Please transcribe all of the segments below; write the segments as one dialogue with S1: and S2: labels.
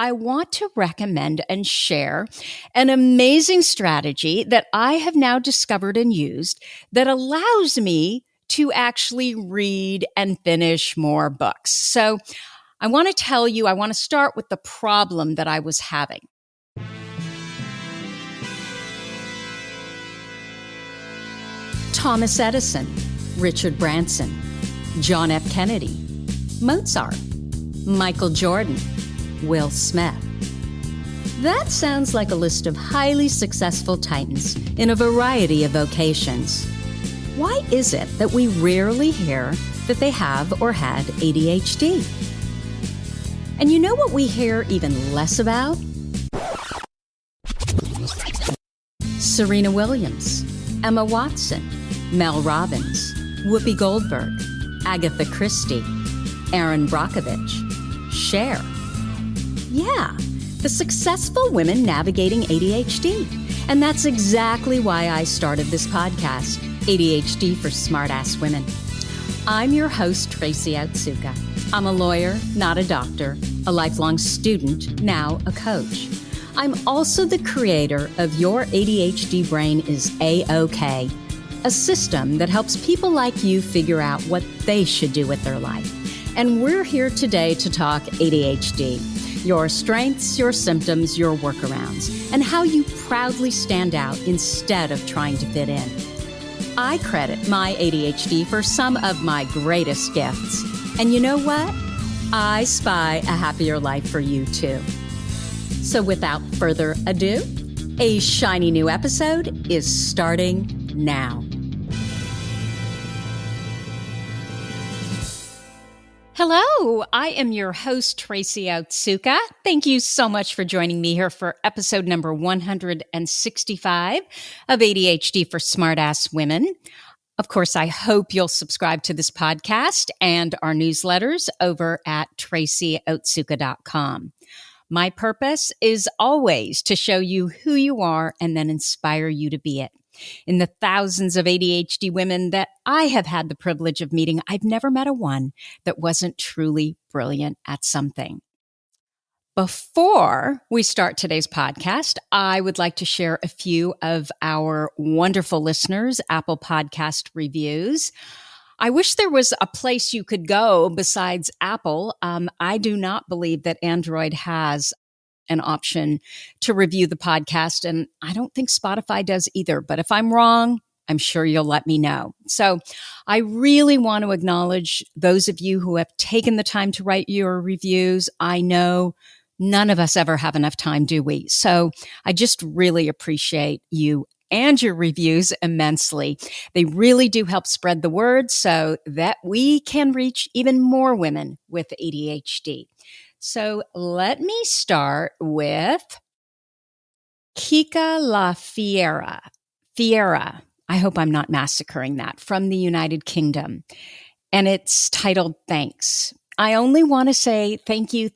S1: I want to recommend and share an amazing strategy that I have now discovered and used that allows me to actually read and finish more books. So I want to start with the problem that I was having. Thomas Edison, Richard Branson, John F. Kennedy, Mozart, Michael Jordan, Will Smith. That sounds like a list of highly successful titans in a variety of vocations. Why is it that we rarely hear that they have or had ADHD? And you know what we hear even less about? Serena Williams, Emma Watson, Mel Robbins, Whoopi Goldberg, Agatha Christie, Erin Brockovich, Cher. Yeah, the successful women navigating ADHD. And that's exactly why I started this podcast, ADHD for Smartass Women. I'm your host, Tracy Otsuka. I'm a lawyer, not a doctor, a lifelong student, now a coach. I'm also the creator of Your ADHD Brain is A-OK, a system that helps people like you figure out what they should do with their life. And we're here today to talk ADHD, your strengths, your symptoms, your workarounds, and how you proudly stand out instead of trying to fit in. I credit my ADHD for some of my greatest gifts. And you know what? I spy a happier life for you too. So without further ado, a shiny new episode is starting now. Hello, I am your host, Tracy Otsuka. Thank you so much for joining me here for episode number 165 of ADHD for Smartass Women. Of course, I hope you'll subscribe to this podcast and our newsletters over at tracyotsuka.com. My purpose is always to show you who you are and then inspire you to be it. In the thousands of ADHD women that I have had the privilege of meeting, I've never met a one that wasn't truly brilliant at something. Before we start today's podcast, I would like to share a few of our wonderful listeners' Apple Podcast reviews. I wish there was a place you could go besides Apple. I do not believe that Android has an option to review the podcast, and I don't think Spotify does either. But if I'm wrong, I'm sure you'll let me know. So I really want to acknowledge those of you who have taken the time to write your reviews. I know none of us ever have enough time, do we? So I just really appreciate you and your reviews immensely. They really do help spread the word so that we can reach even more women with ADHD. So let me start with Kika La Fiera. I hope I'm not massacring that, from the United Kingdom. And it's titled Thanks. I only want to say thank you,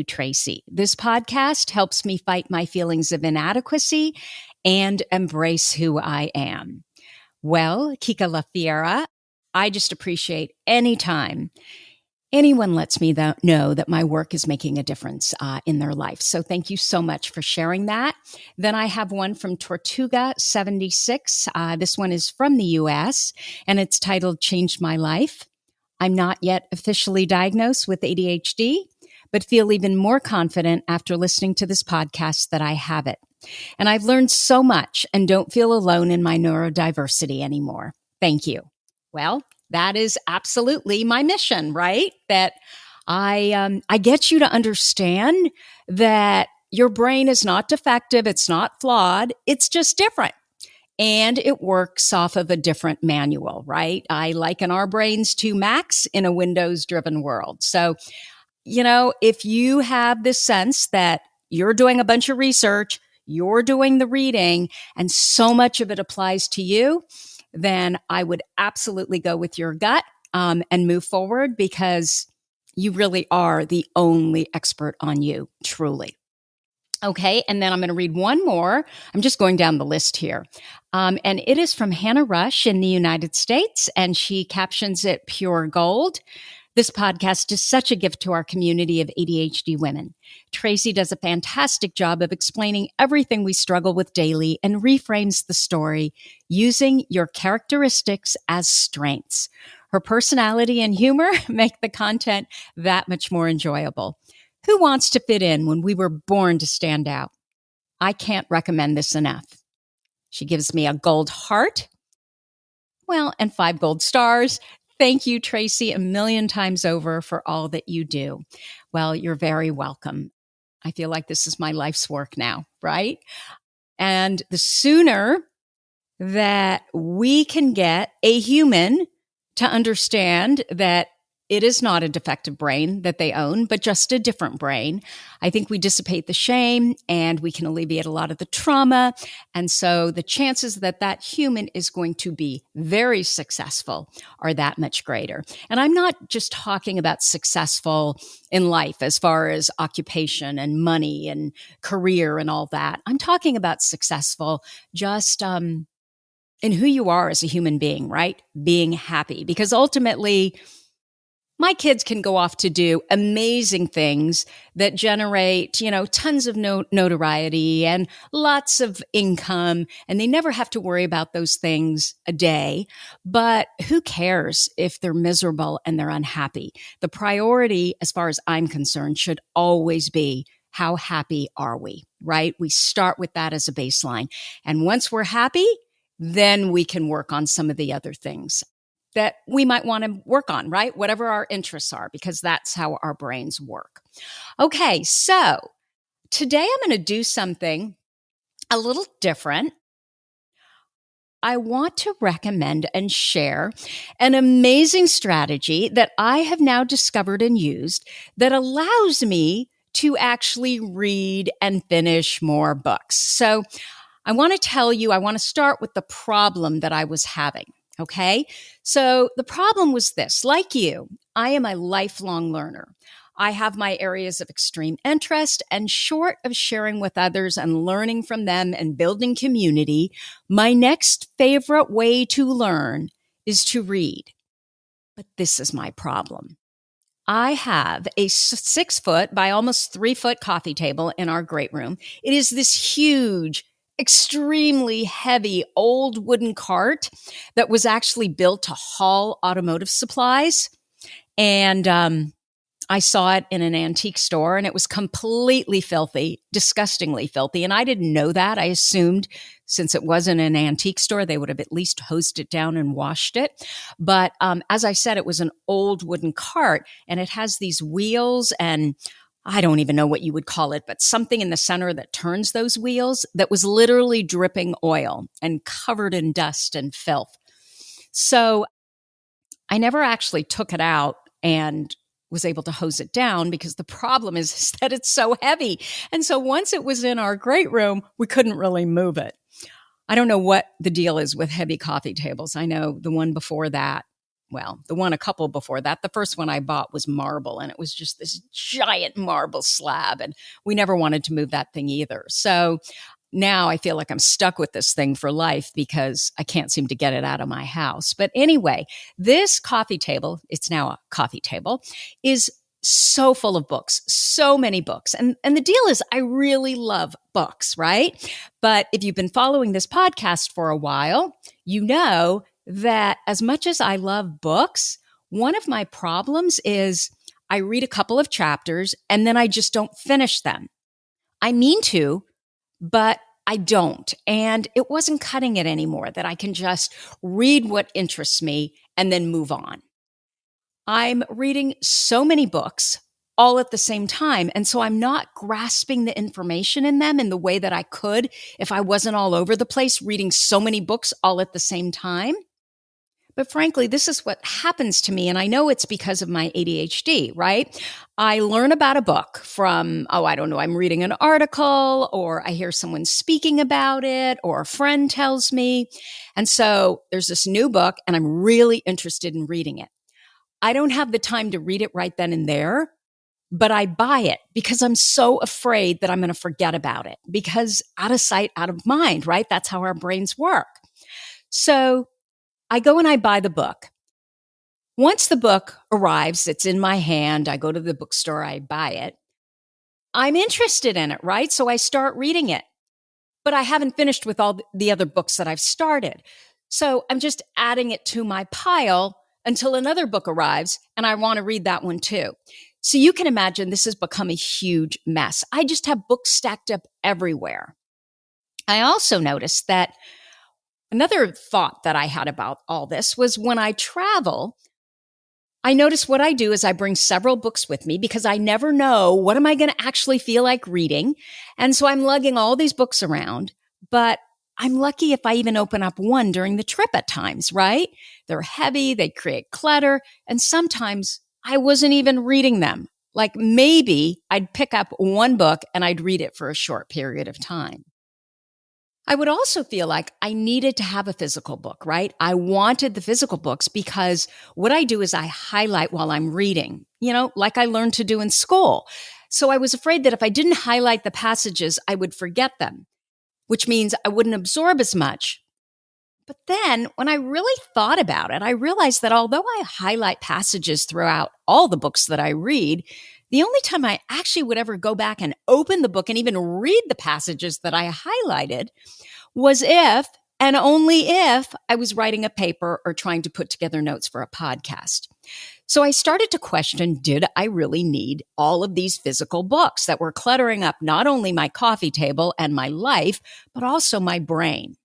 S1: Tracy. This podcast helps me fight my feelings of inadequacy and embrace who I am. Well, Kika La Fiera, I just appreciate any time anyone lets me know that my work is making a difference in their life. So thank you so much for sharing that. Then I have one from Tortuga76. This one is from the US, and it's titled Changed My Life. I'm not yet officially diagnosed with ADHD, but feel even more confident after listening to this podcast that I have it. And I've learned so much and don't feel alone in my neurodiversity anymore. Thank you. Well, that is absolutely my mission, right? That I get you to understand that your brain is not defective. It's not flawed. It's just different. And it works off of a different manual, right? I liken our brains to Macs in a Windows-driven world. So, if you have this sense that you're doing a bunch of research, you're doing the reading, and so much of it applies to you, then I would absolutely go with your gut and move forward, because you really are the only expert on you, truly. Okay, and then I'm going to read one more. I'm just going down the list here. And it is from Hannah Rush in the United States, and she captions it Pure Gold. This podcast is such a gift to our community of ADHD women. Tracy does a fantastic job of explaining everything we struggle with daily and reframes the story using your characteristics as strengths. Her personality and humor make the content that much more enjoyable. Who wants to fit in when we were born to stand out? I can't recommend this enough. She gives me a gold heart, and 5 gold stars. Thank you, Tracy, a million times over for all that you do. Well, you're very welcome. I feel like this is my life's work now, right? And the sooner that we can get a human to understand that it is not a defective brain that they own, but just a different brain, I think we dissipate the shame and we can alleviate a lot of the trauma. And so the chances that that human is going to be very successful are that much greater. And I'm not just talking about successful in life as far as occupation and money and career and all that. I'm talking about successful just in who you are as a human being, right? Being happy. Because ultimately, my kids can go off to do amazing things that generate, tons of notoriety and lots of income, and they never have to worry about those things a day. But who cares if they're miserable and they're unhappy? The priority, as far as I'm concerned, should always be how happy are we, right? We start with that as a baseline. And once we're happy, then we can work on some of the other things that we might want to work on, right? Whatever our interests are, because that's how our brains work. Okay, so today I'm going to do something a little different. I want to recommend and share an amazing strategy that I have now discovered and used that allows me to actually read and finish more books. So I want to start with the problem that I was having. Okay. So the problem was this: like you, I am a lifelong learner. I have my areas of extreme interest, and short of sharing with others and learning from them and building community, my next favorite way to learn is to read. But this is my problem. I have a 6-foot by almost 3-foot coffee table in our great room. It is this huge, extremely heavy old wooden cart that was actually built to haul automotive supplies. And I saw it in an antique store, and it was completely filthy, disgustingly filthy. And I didn't know that. I assumed since it wasn't an antique store, they would have at least hosed it down and washed it. But as I said, it was an old wooden cart, and it has these wheels, and I don't even know what you would call it, but something in the center that turns those wheels that was literally dripping oil and covered in dust and filth. So I never actually took it out and was able to hose it down, because the problem is that it's so heavy. And so once it was in our great room, we couldn't really move it. I don't know what the deal is with heavy coffee tables. I know the one before that, a couple before that, the first one I bought was marble, and it was just this giant marble slab, and we never wanted to move that thing either. So now I feel like I'm stuck with this thing for life because I can't seem to get it out of my house. But anyway, this coffee table, it's now a coffee table, is so full of books, so many books. And the deal is I really love books, right? But if you've been following this podcast for a while, you know that as much as I love books, one of my problems is I read a couple of chapters and then I just don't finish them. I mean to, but I don't. And it wasn't cutting it anymore, that I can just read what interests me and then move on. I'm reading so many books all at the same time. And so I'm not grasping the information in them in the way that I could if I wasn't all over the place reading so many books all at the same time. But frankly, this is what happens to me. And I know it's because of my ADHD, right? I learn about a book from, I'm reading an article, or I hear someone speaking about it, or a friend tells me. And so there's this new book and I'm really interested in reading it. I don't have the time to read it right then and there, but I buy it because I'm so afraid that I'm going to forget about it, because out of sight, out of mind, right? That's how our brains work. So I go and I buy the book.
S2: Once the book arrives, it's in my hand, I go to the bookstore, I buy it. I'm interested in it, right? So I start reading it, but I haven't finished with all the other books that I've started. So I'm just adding it to my pile until another book arrives and I want to read that one too. So you can imagine this has become a huge mess. I just have books stacked up everywhere. I also noticed that another thought that I had about all this was when I travel, I notice what I do is I bring several books with me because I never know what am I going to actually feel like reading. And so I'm lugging all these books around, but I'm lucky if I even open up one during the trip at times, right? They're heavy, they create clutter, and sometimes I wasn't even reading them. Like maybe I'd pick up one book and I'd read it for a short period of time. I would also feel like I needed to have a physical book, right? I wanted the physical books because what I do is I highlight while I'm reading, like I learned to do in school. So I was afraid that if I didn't highlight the passages, I would forget them, which means I wouldn't absorb as much. But then when I really thought about it, I realized that although I highlight passages throughout all the books that I read, the only time I actually would ever go back and open the book and even read the passages that I highlighted was if, and only if, I was writing a paper or trying to put together notes for a podcast. So I started to question, did I really need all of these physical books that were cluttering up not only my coffee table and my life, but also my brain?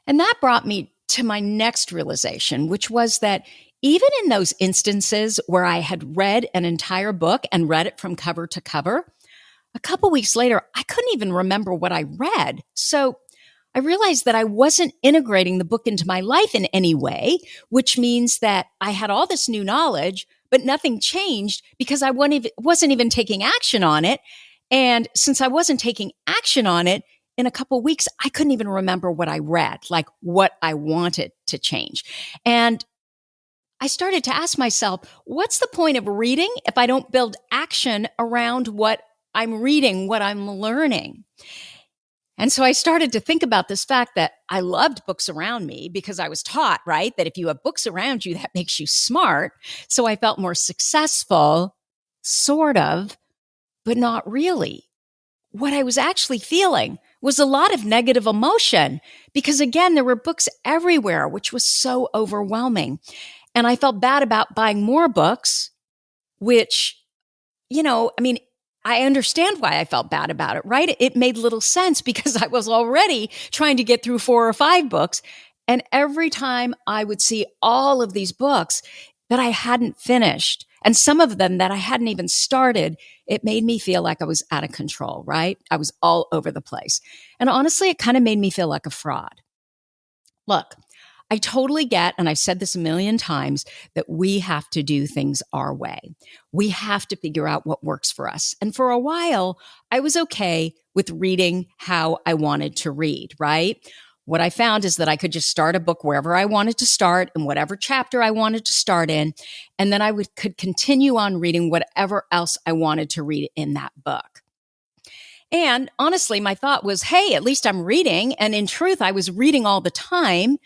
S2: And that brought me to my next realization, which was that even in those instances where I had read an entire book and read it from cover to cover, a couple weeks later, I couldn't even remember what I read. So I realized that I wasn't integrating the book into my life in any way, which means that I had all this new knowledge, but nothing changed because I wasn't even taking action on it. And since I wasn't taking action on it, in a couple weeks, I couldn't even remember what I read, like what I wanted to change. And I started to ask myself, what's the point of reading if I don't build action around what I'm reading, what I'm learning? And so I started to think about this fact that I loved books around me because I was taught, right, that if you have books around you, that makes you smart. So I felt more successful, sort of, but not really. What I was actually feeling was a lot of negative emotion because, again, there were books everywhere, which was so overwhelming. And I felt bad about buying more books, which, I understand why I felt bad about it, right? It made little sense because I was already trying to get through 4 or 5 books. And every time I would see all of these books that I hadn't finished, and some of them that I hadn't even started, it made me feel like I was out of control, right? I was all over the place. And honestly, it kind of made me feel like a fraud. Look, I totally get, and I've said this a million times, that we have to do things our way. We have to figure out what works for us. And for a while, I was okay with reading how I wanted to read, right? What I found is that I could just start a book wherever I wanted to start in whatever chapter I wanted to start in. And then I could continue on reading whatever else I wanted to read in that book. And honestly, my thought was, hey, at least I'm reading. And in truth, I was reading all the time.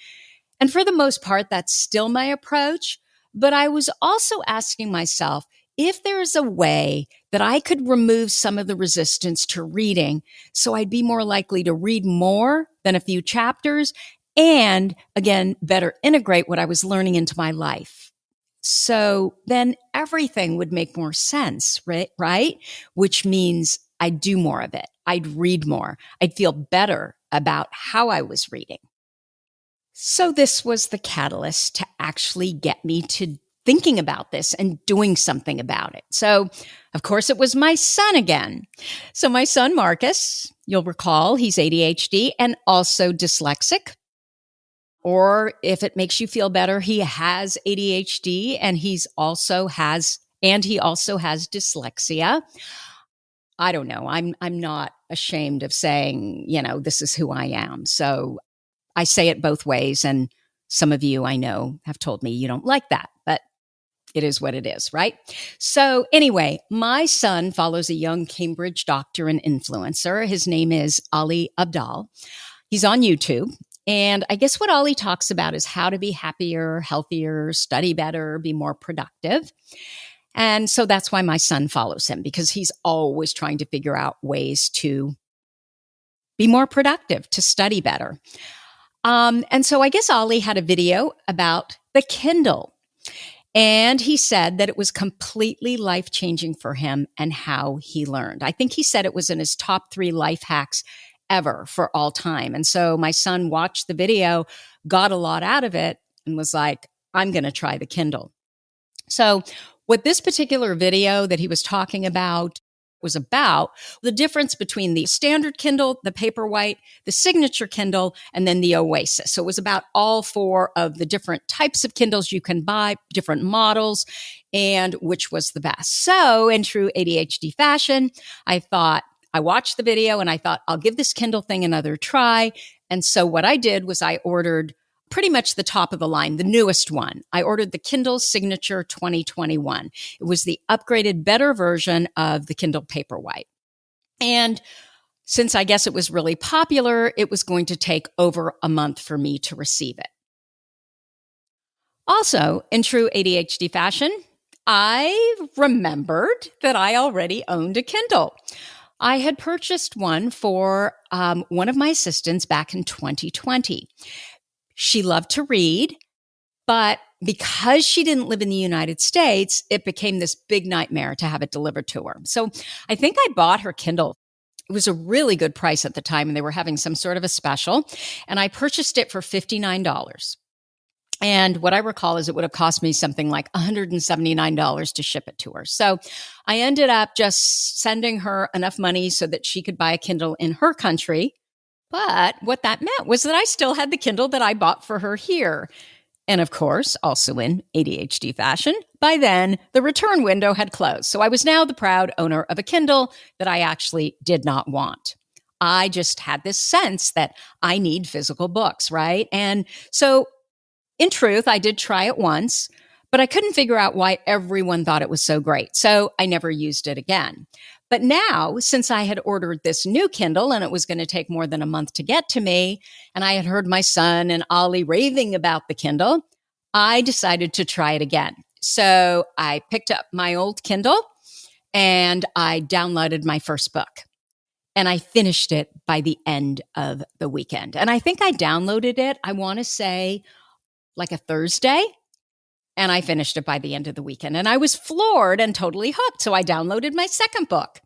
S2: And for the most part, that's still my approach. But I was also asking myself if there's a way that I could remove some of the resistance to reading so I'd be more likely to read more than a few chapters and, again, better integrate what I was learning into my life. So then everything would make more sense, right? Which means I'd do more of it. I'd read more. I'd feel better about how I was reading. So this was the catalyst to actually get me to thinking about this and doing something about it. So, of course, it was my son again. So my son, Marcus, you'll recall, he's ADHD and also dyslexic. Or if it makes you feel better, he has ADHD and he also has dyslexia. I don't know. I'm not ashamed of saying, this is who I am. So I say it both ways. And some of you I know have told me you don't like that, but it is what it is, right? So anyway, my son follows a young Cambridge doctor and influencer. His name is Ali Abdal. He's on YouTube. And I guess what Ollie talks about is how to be happier, healthier, study better, be more productive. And so that's why my son follows him, because he's always trying to figure out ways to be more productive, to study better. And so I guess Ollie had a video about the Kindle. And he said that it was completely life-changing for him and how he learned. I think he said it was in his top 3 life hacks ever for all time. And so my son watched the video, got a lot out of it, and was like, I'm going to try the Kindle. So what this particular video that he was talking about was about the difference between the standard Kindle, the Paperwhite, the signature Kindle, and then the Oasis. So it was about all 4 of the different types of Kindles you can buy, different models, and which was the best. So in true ADHD fashion, I watched the video and I thought, I'll give this Kindle thing another try. And so what I did was I ordered pretty much the top of the line, the newest one. I ordered the Kindle Signature 2021. It was the upgraded, better version of the Kindle Paperwhite. And since I guess it was really popular, it was going to take over a month for me to receive it. Also, in true ADHD fashion, I remembered that I already owned a Kindle. I had purchased one for one of my assistants back in 2020. She loved to read, but because she didn't live in the United States, it became this big nightmare to have it delivered to her. So I think I bought her Kindle. It was a really good price at the time, and they were having some sort of a special, and I purchased it for $59. And what I recall is it would have cost me something like $179 to ship it to her. So I ended up just sending her enough money so that she could buy a Kindle in her country. But what that meant was that I still had the Kindle that I bought for her here. And of course, also in ADHD fashion, by then the return window had closed. So I was now the proud owner of a Kindle that I actually did not want. I just had this sense that I need physical books, right? And so in truth, I did try it once, but I couldn't figure out why everyone thought it was so great. So I never used it again. But now, since I had ordered this new Kindle and it was going to take more than a month to get to me, and I had heard my son and Ollie raving about the Kindle, I decided to try it again. So I picked up my old Kindle and I downloaded my first book. And I finished it by the end of the weekend. And I think I downloaded it, I want to say, like a Thursday. And I finished it by the end of the weekend. And I was floored and totally hooked. So I downloaded my second book.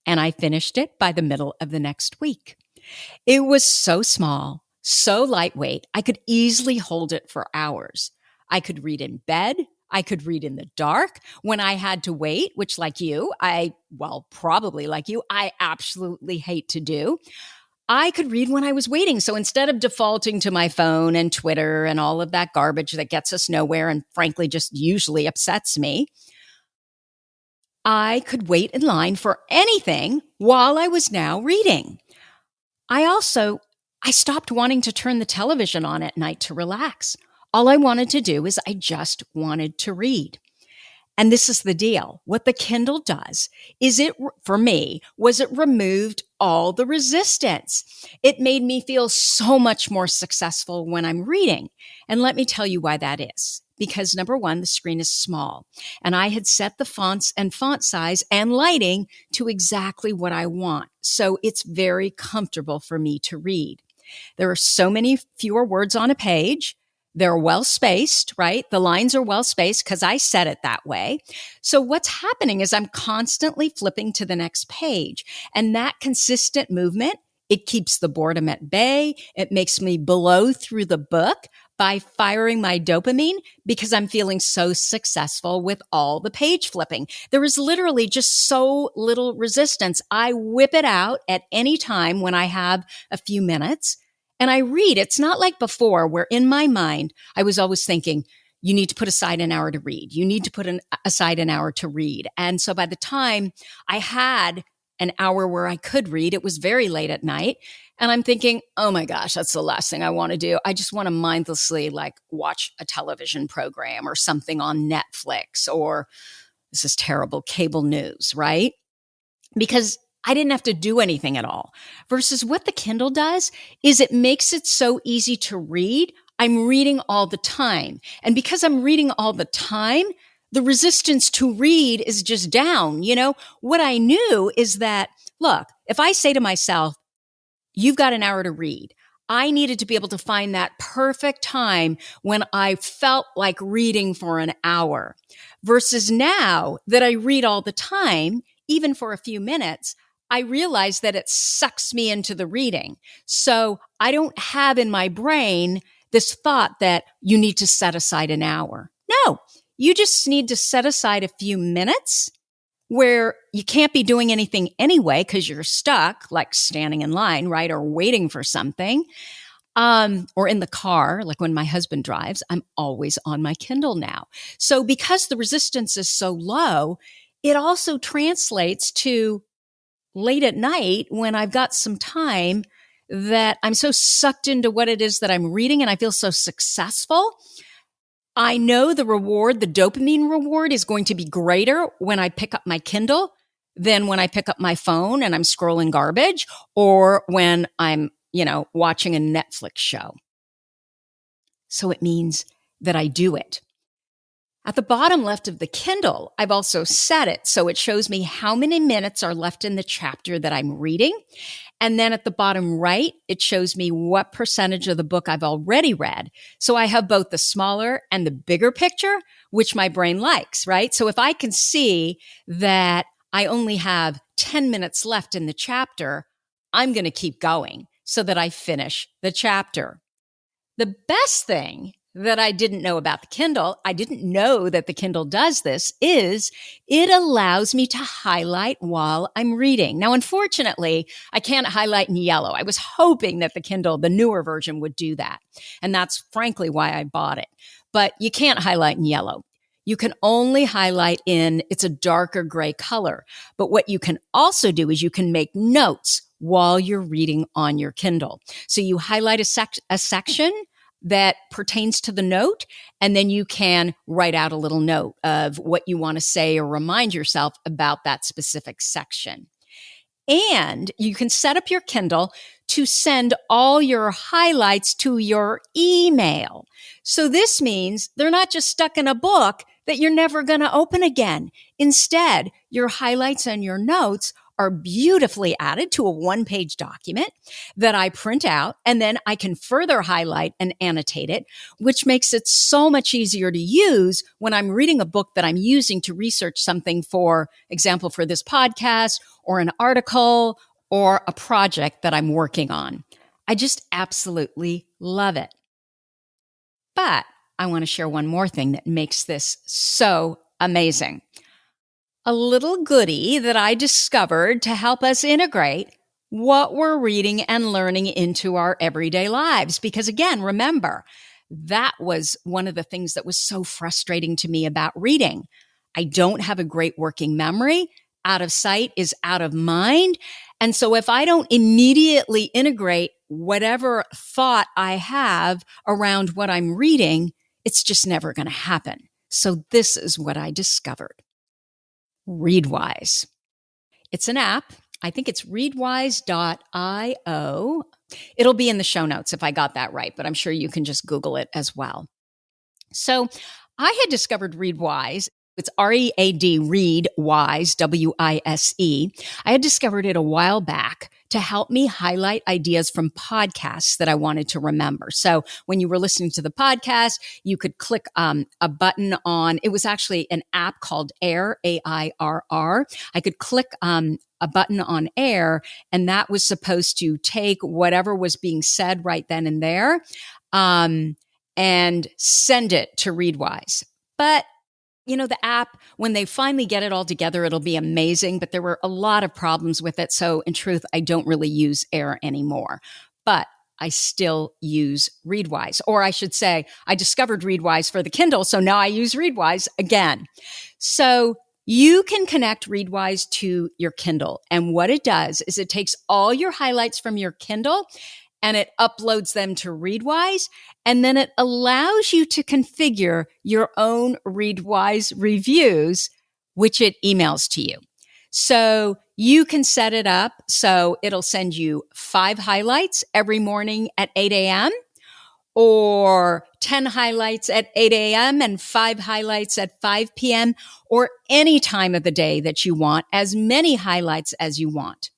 S2: And I finished it by the middle of the next week. It was so small, so lightweight. I could easily hold it for hours. I could read in bed. I could read in the dark when I had to wait, which probably like you, I absolutely hate to do. I could read when I was waiting. So instead of defaulting to my phone and Twitter and all of that garbage that gets us nowhere and frankly just usually upsets me, I could wait in line for anything while I was now reading. I stopped wanting to turn the television on at night to relax. All I wanted to do is I just wanted to read. And this is the deal. What the Kindle does is it removed all the resistance. It made me feel so much more successful when I'm reading. And let me tell you why that is. Because number one, the screen is small and I had set the fonts and font size and lighting to exactly what I want. So it's very comfortable for me to read. There are so many fewer words on a page. They're well spaced, right? The lines are well spaced because I set it that way. So what's happening is I'm constantly flipping to the next page. And that consistent movement, it keeps the boredom at bay. It makes me blow through the book by firing my dopamine because I'm feeling so successful with all the page flipping. There is literally just so little resistance. I whip it out at any time when I have a few minutes. And I read. It's not like before where in my mind, I was always thinking, you need to put aside an hour to read. You need to put aside an hour to read. And so by the time I had an hour where I could read, it was very late at night. And I'm thinking, oh my gosh, that's the last thing I want to do. I just want to mindlessly watch a television program or something on Netflix or this is terrible cable news, right? Because I didn't have to do anything at all. Versus what the Kindle does is it makes it so easy to read. I'm reading all the time. And because I'm reading all the time, the resistance to read is just down. What I knew is that, look, if I say to myself, you've got an hour to read, I needed to be able to find that perfect time when I felt like reading for an hour. Versus now that I read all the time, even for a few minutes, I realize that it sucks me into the reading. So I don't have in my brain this thought that you need to set aside an hour. No, you just need to set aside a few minutes where you can't be doing anything anyway because you're stuck, like standing in line, right? Or waiting for something. Or in the car, like when my husband drives, I'm always on my Kindle now. So because the resistance is so low, it also translates to late at night when I've got some time that I'm so sucked into what it is that I'm reading and I feel so successful. I know the reward, the dopamine reward is going to be greater when I pick up my Kindle than when I pick up my phone and I'm scrolling garbage or when I'm, watching a Netflix show. So it means that I do it. At the bottom left of the Kindle, I've also set it so it shows me how many minutes are left in the chapter that I'm reading. And then at the bottom right, it shows me what percentage of the book I've already read. So I have both the smaller and the bigger picture, which my brain likes, right? So if I can see that I only have 10 minutes left in the chapter, I'm going to keep going so that I finish the chapter. The best thing that I didn't know about the Kindle, I didn't know that the Kindle does this, is it allows me to highlight while I'm reading. Now, unfortunately, I can't highlight in yellow. I was hoping that the Kindle, the newer version, would do that. And that's frankly why I bought it. But you can't highlight in yellow. You can only highlight it's a darker gray color. But what you can also do is you can make notes while you're reading on your Kindle. So you highlight a section that pertains to the note, and then you can write out a little note of what you want to say or remind yourself about that specific section. And you can set up your Kindle to send all your highlights to your email. So this means they're not just stuck in a book that you're never going to open again. Instead, your highlights and your notes are beautifully added to a one-page document that I print out, and then I can further highlight and annotate it, which makes it so much easier to use when I'm reading a book that I'm using to research something, for example, for this podcast or an article or a project that I'm working on. I just absolutely love it. But I want to share one more thing that makes this so amazing. A little goodie that I discovered to help us integrate what we're reading and learning into our everyday lives. Because again, remember, that was one of the things that was so frustrating to me about reading. I don't have a great working memory. Out of sight is out of mind. And so if I don't immediately integrate whatever thought I have around what I'm reading, it's just never going to happen. So this is what I discovered. Readwise. It's an app. I think it's readwise.io. It'll be in the show notes if I got that right, but I'm sure you can just Google it as well. So I had discovered Readwise. It's R-E-A-D, Readwise, W-I-S-E. I had discovered it a while back to help me highlight ideas from podcasts that I wanted to remember. So when you were listening to the podcast, you could click a button on, it was actually an app called Air, A-I-R-R. I could click a button on Air, and that was supposed to take whatever was being said right then and there and send it to Readwise. But the app, when they finally get it all together, it'll be amazing. But there were a lot of problems with it. So in truth, I don't really use Air anymore. But I still use Readwise. Or I should say, I discovered Readwise for the Kindle. So now I use Readwise again. So you can connect Readwise to your Kindle. And what it does is it takes all your highlights from your Kindle and it uploads them to Readwise, and then it allows you to configure your own Readwise reviews, which it emails to you. So you can set it up so it'll send you 5 highlights every morning at 8 a.m. or 10 highlights at 8 a.m. and 5 highlights at 5 p.m. or any time of the day that you want, as many highlights as you want.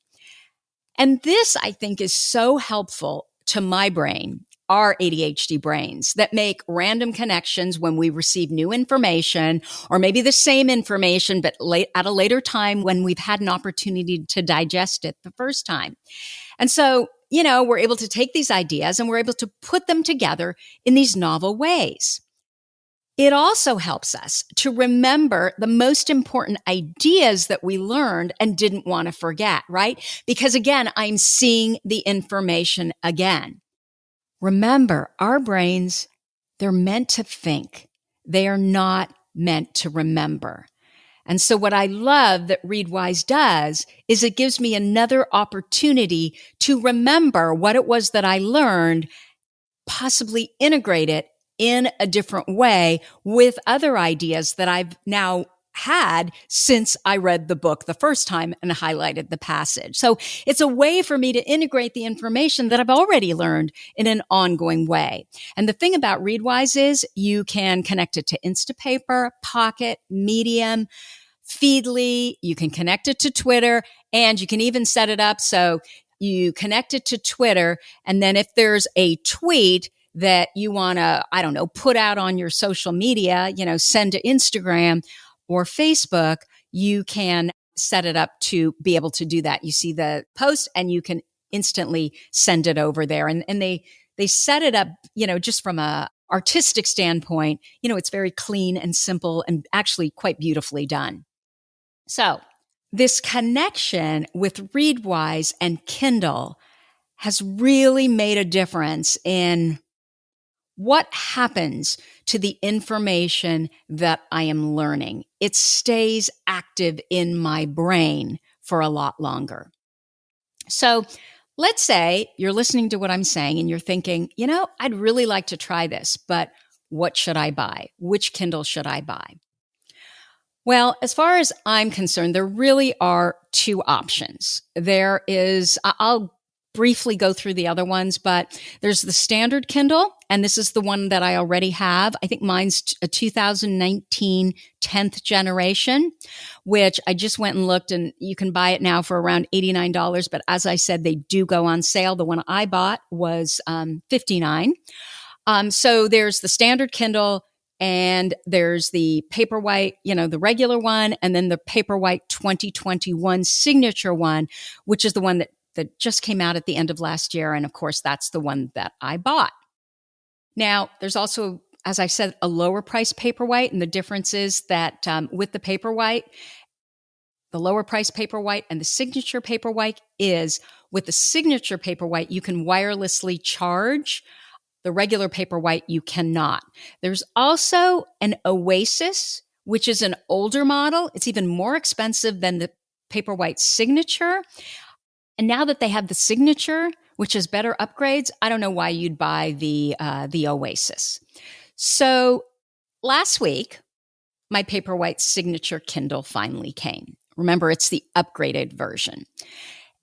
S2: And this, I think, is so helpful to my brain, our ADHD brains, that make random connections when we receive new information, or maybe the same information, but at a later time when we've had an opportunity to digest it the first time. And so, we're able to take these ideas and we're able to put them together in these novel ways. It also helps us to remember the most important ideas that we learned and didn't want to forget, right? Because again, I'm seeing the information again. Remember, our brains, they're meant to think. They are not meant to remember. And so what I love that ReadWise does is it gives me another opportunity to remember what it was that I learned, possibly integrate it in a different way with other ideas that I've now had since I read the book the first time and highlighted the passage. So it's a way for me to integrate the information that I've already learned in an ongoing way. And the thing about ReadWise is you can connect it to Instapaper, Pocket, Medium, Feedly. You can connect it to Twitter, and you can even set it up so you connect it to Twitter. And then if there's a tweet that you want to, put out on your social media, send to Instagram or Facebook, you can set it up to be able to do that. You see the post and you can instantly send it over there. And they set it up, just from a artistic standpoint, it's very clean and simple and actually quite beautifully done. So this connection with ReadWise and Kindle has really made a difference in what happens to the information that I am learning. It stays active in my brain for a lot longer. So let's say you're listening to what I'm saying and you're thinking, I'd really like to try this, but what should I buy? Which Kindle should I buy? Well, as far as I'm concerned, there really are 2 options. There is, I'll briefly go through the other ones, but there's the standard Kindle, and this is the one that I already have. I think mine's a 2019 10th generation, which I just went and looked, and you can buy it now for around $89. But as I said, they do go on sale. The one I bought was $59. So there's the standard Kindle, and there's the Paperwhite, the regular one, and then the Paperwhite 2021 signature one, which is the one that just came out at the end of last year. And of course, that's the one that I bought. Now, there's also, as I said, a lower price Paperwhite. And the difference is that with the Paperwhite, the lower price Paperwhite and the signature Paperwhite is with the signature Paperwhite, you can wirelessly charge. The regular Paperwhite, you cannot. There's also an Oasis, which is an older model. It's even more expensive than the Paperwhite signature. And now that they have the signature, which has better upgrades, I don't know why you'd buy the Oasis. So last week, my Paperwhite signature Kindle finally came. Remember, it's the upgraded version.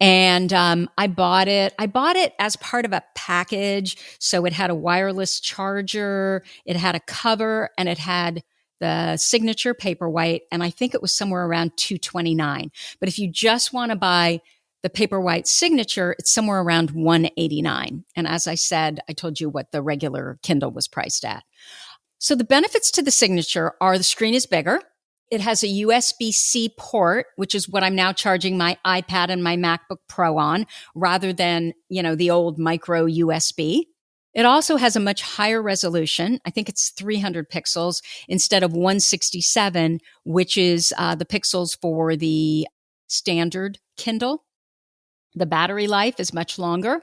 S2: And I bought it. I bought it as part of a package. So it had a wireless charger, it had a cover, and it had the signature Paperwhite. And I think it was somewhere around $229. But if you just want to buy the Paperwhite signature, it's somewhere around $189. And as I said, I told you what the regular Kindle was priced at. So the benefits to the signature are the screen is bigger. It has a USB-C port, which is what I'm now charging my iPad and my MacBook Pro on, rather than, the old micro USB. It also has a much higher resolution. I think it's 300 pixels instead of 167, which is the pixels for the standard Kindle. The battery life is much longer,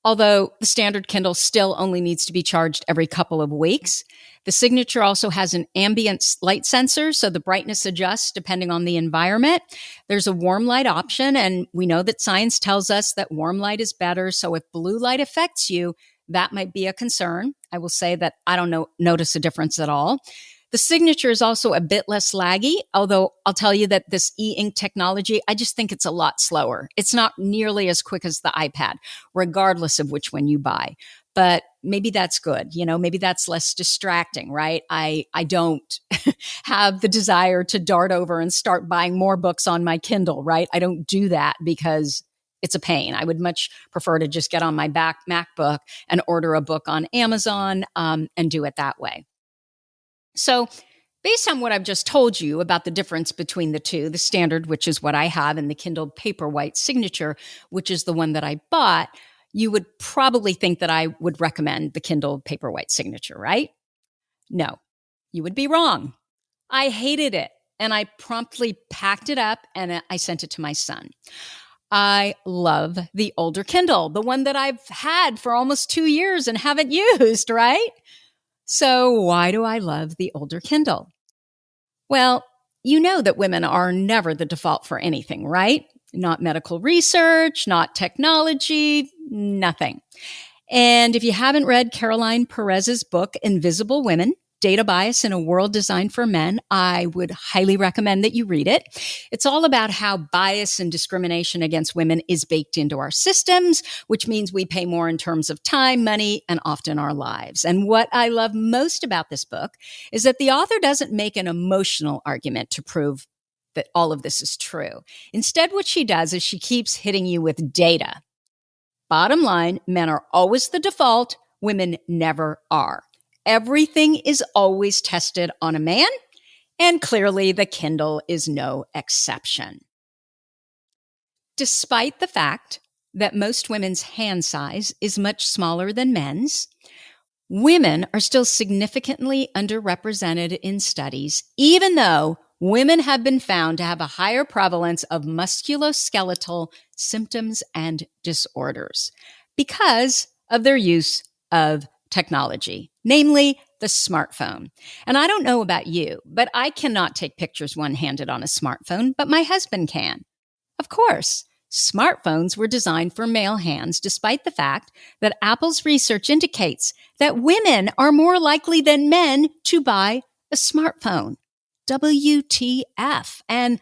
S2: although the standard Kindle still only needs to be charged every couple of weeks. The signature also has an ambient light sensor, so the brightness adjusts depending on the environment. There's a warm light option, and we know that science tells us that warm light is better. So if blue light affects you, that might be a concern. I will say that I don't notice a difference at all. The signature is also a bit less laggy, although I'll tell you that this e-ink technology, I just think it's a lot slower. It's not nearly as quick as the iPad, regardless of which one you buy. But maybe that's good. Maybe that's less distracting, right? I don't have the desire to dart over and start buying more books on my Kindle, right? I don't do that because it's a pain. I would much prefer to just get on my back MacBook and order a book on Amazon and do it that way. So, based on what I've just told you about the difference between the two, the standard, which is what I have, and the Kindle Paperwhite signature, which is the one that I bought, you would probably think that I would recommend the Kindle Paperwhite signature, right? No, you would be wrong. I hated it, and I promptly packed it up and I sent it to my son. I love the older Kindle, the one that I've had for almost 2 years and haven't used, right? So why do I love the older Kindle? Well, you know that women are never the default for anything, right? Not medical research, not technology, nothing. And if you haven't read Caroline Perez's book, Invisible Women, Data Bias in a World Designed for Men, I would highly recommend that you read it. It's all about how bias and discrimination against women is baked into our systems, which means we pay more in terms of time, money, and often our lives. And what I love most about this book is that the author doesn't make an emotional argument to prove that all of this is true. Instead, what she does is she keeps hitting you with data. Bottom line, men are always the default, women never are. Everything is always tested on a man, and clearly the Kindle is no exception. Despite the fact that most women's hand size is much smaller than men's, women are still significantly underrepresented in studies, even though women have been found to have a higher prevalence of musculoskeletal symptoms and disorders because of their use of technology, namely the smartphone. And I don't know about you, but I cannot take pictures one-handed on a smartphone, but my husband can. Of course, smartphones were designed for male hands, despite the fact that Apple's research indicates that women are more likely than men to buy a smartphone. WTF. And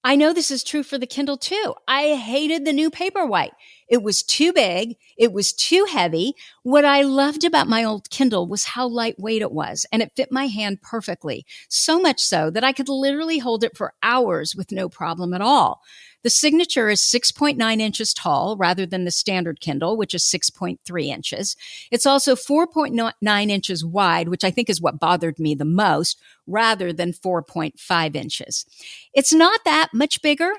S2: I know this is true for the Kindle too. I hated the new Paperwhite. It was too big. It was too heavy. What I loved about my old Kindle was how lightweight it was, and it fit my hand perfectly. So much so that I could literally hold it for hours with no problem at all. The signature is 6.9 inches tall rather than the standard Kindle, which is 6.3 inches. It's also 4.9 inches wide, which I think is what bothered me the most, rather than 4.5 inches. It's not that much bigger,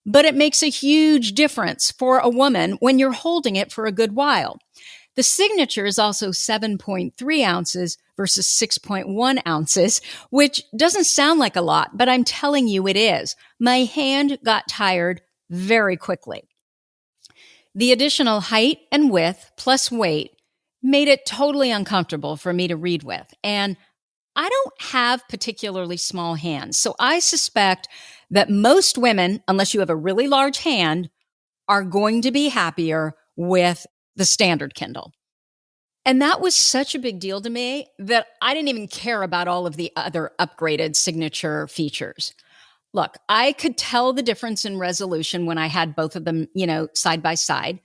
S2: but it makes a huge difference for a woman when you're holding it for a good while. The signature is also 7.3 ounces versus 6.1 ounces, which doesn't sound like a lot, but I'm telling you it is. My hand got tired very quickly. The additional height and width plus weight made it totally uncomfortable for me to read with. And I don't have particularly small hands, so I suspect that most women, unless you have a really large hand, are going to be happier with the standard Kindle. And that was such a big deal to me that I didn't even care about all of the other upgraded signature features. Look, I could tell the difference in resolution when I had both of them, side by side,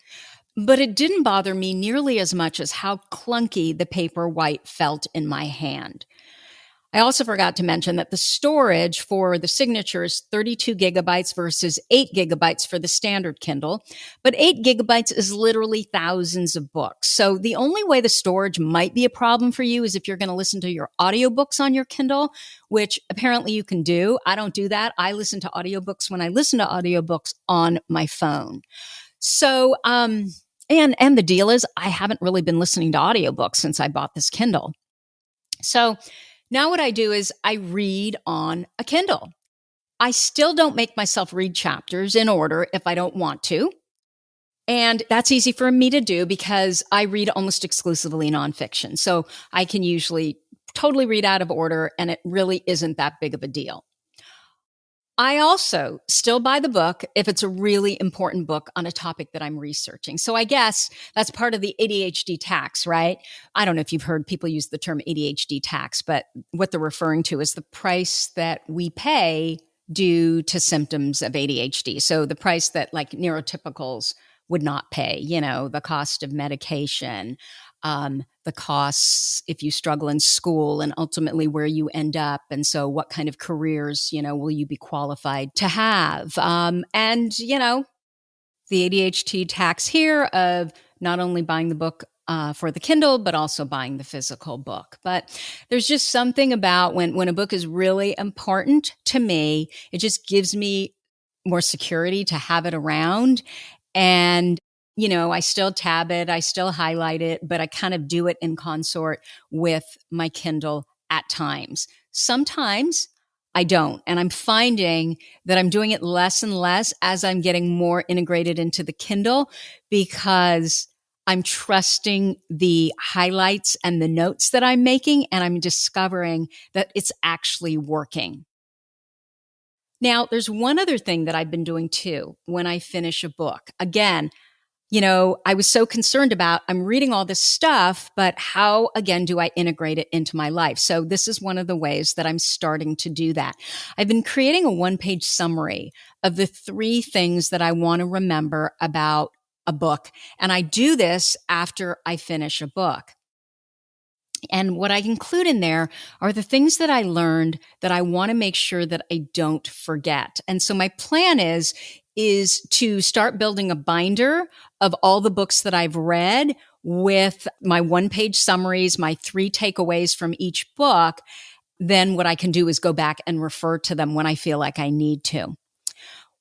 S2: but it didn't bother me nearly as much as how clunky the Paperwhite felt in my hand. I also forgot to mention that the storage for the signature is 32 gigabytes versus 8 gigabytes for the standard Kindle. But 8 gigabytes is literally thousands of books. So the only way the storage might be a problem for you is if you're going to listen to your audiobooks on your Kindle, which apparently you can do. I don't do that. I listen to audiobooks when I listen to audiobooks on my phone. So, and the deal is I haven't really been listening to audiobooks since I bought this Kindle. So now what I do is I read on a Kindle. I still don't make myself read chapters in order if I don't want to. And that's easy for me to do because I read almost exclusively nonfiction. So I can usually totally read out of order and it really isn't that big of a deal. I also still buy the book if it's a really important book on a topic that I'm researching. So I guess that's part of the ADHD tax, right? I don't know if you've heard people use the term ADHD tax, but what they're referring to is the price that we pay due to symptoms of ADHD. So the price that like neurotypicals would not pay, the cost of medication, the costs if you struggle in school and ultimately where you end up. And so what kind of careers, will you be qualified to have? And the ADHD tax here of not only buying the book for the Kindle, but also buying the physical book. But there's just something about when a book is really important to me, it just gives me more security to have it around. And I still tab it, I still highlight it, but I kind of do it in consort with my Kindle at times. Sometimes I don't. And I'm finding that I'm doing it less and less as I'm getting more integrated into the Kindle because I'm trusting the highlights and the notes that I'm making, and I'm discovering that it's actually working. Now, there's one other thing that I've been doing too when I finish a book. Again, I was so concerned about I'm reading all this stuff, but how, again, do I integrate it into my life? So this is one of the ways that I'm starting to do that. I've been creating a one-page summary of the 3 things that I want to remember about a book. And I do this after I finish a book. And what I include in there are the things that I learned that I want to make sure that I don't forget. And so my plan is to start building a binder of all the books that I've read with my one-page summaries, my 3 takeaways from each book. Then what I can do is go back and refer to them when I feel like I need to.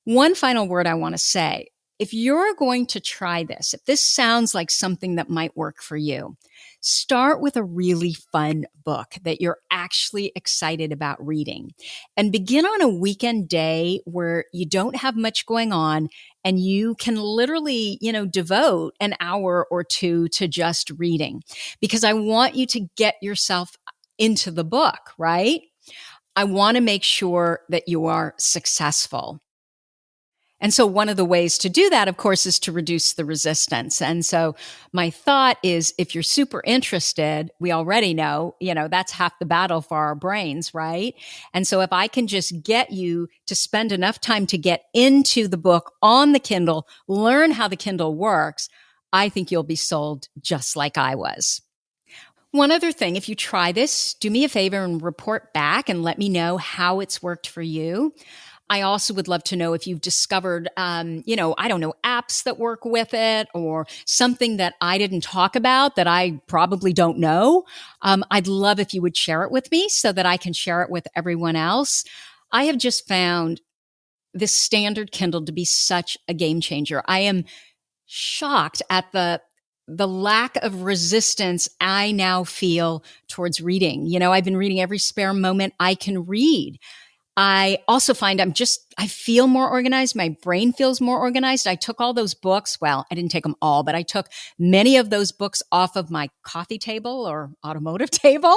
S2: One final word I want to say. If you're going to try this, if this sounds like something that might work for you, start with a really fun book that you're actually excited about reading and begin on a weekend day where you don't have much going on and you can literally, devote an hour or 2 to just reading because I want you to get yourself into the book, right? I want to make sure that you are successful. And so one of the ways to do that, of course, is to reduce the resistance. And so my thought is if you're super interested, we already know, that's half the battle for our brains, right? And so if I can just get you to spend enough time to get into the book on the Kindle, learn how the Kindle works, I think you'll be sold just like I was. One other thing, if you try this, do me a favor and report back and let me know how it's worked for you. I also would love to know if you've discovered, apps that work with it or something that I didn't talk about that I probably don't know. I'd love if you would share it with me so that I can share it with everyone else. I have just found this standard Kindle to be such a game changer. I am shocked at the lack of resistance I now feel towards reading. I've been reading every spare moment I can read. I also find I feel more organized. My brain feels more organized. I took all those books. Well, I didn't take them all, but I took many of those books off of my coffee table or automotive table.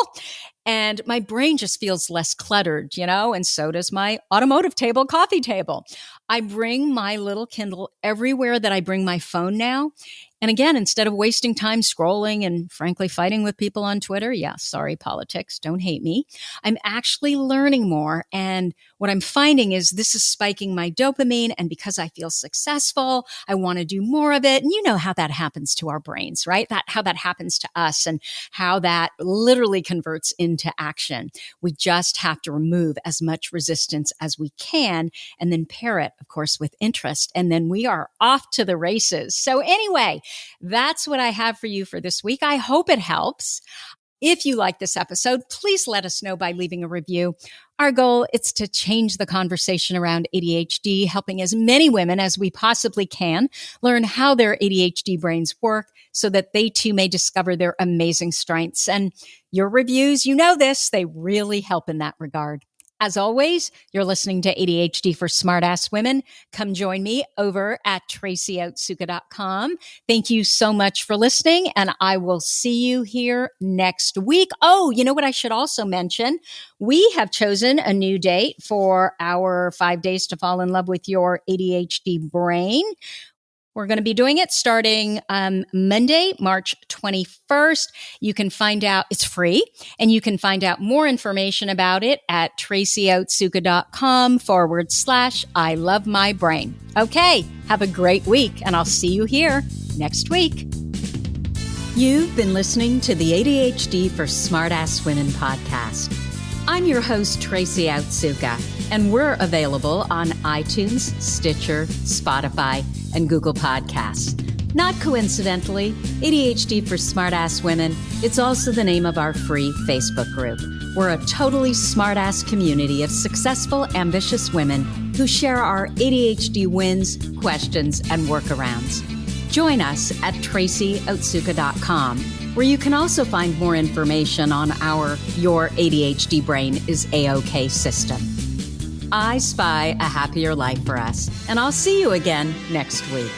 S2: And my brain just feels less cluttered, and so does my automotive table, coffee table. I bring my little Kindle everywhere that I bring my phone now. And again, instead of wasting time scrolling and frankly fighting with people on Twitter, yeah, sorry, politics, don't hate me. I'm actually learning more. And what I'm finding is this is spiking my dopamine. And because I feel successful, I want to do more of it. And you know how that happens to our brains, right? How that happens to us and how that literally converts into action. We just have to remove as much resistance as we can and then pair it, of course, with interest. And then we are off to the races. So anyway, that's what I have for you for this week. I hope it helps. If you like this episode, please let us know by leaving a review. Our goal is to change the conversation around ADHD, helping as many women as we possibly can learn how their ADHD brains work so that they too may discover their amazing strengths. And your reviews, you know this, they really help in that regard. As always, you're listening to ADHD for Smartass Women. Come join me over at tracyotsuka.com. Thank you so much for listening, and I will see you here next week. Oh, you know what I should also mention? We have chosen a new date for our 5 days to fall in love with your ADHD brain. We're going to be doing it starting Monday, March 21st. You can find out, it's free, and you can find out more information about it at tracyotsuka.com/I love my brain. Okay, have a great week, and I'll see you here next week.
S1: You've been listening to the ADHD for Smartass Women podcast. I'm your host, Tracy Otsuka, and we're available on iTunes, Stitcher, Spotify, and Google Podcasts. Not coincidentally, ADHD for Smartass Women, it's also the name of our free Facebook group. We're a totally smartass community of successful, ambitious women who share our ADHD wins, questions, and workarounds. Join us at tracyotsuka.com, where you can also find more information on our Your ADHD Brain is A-OK system. I spy a happier life for us, and I'll see you again next week.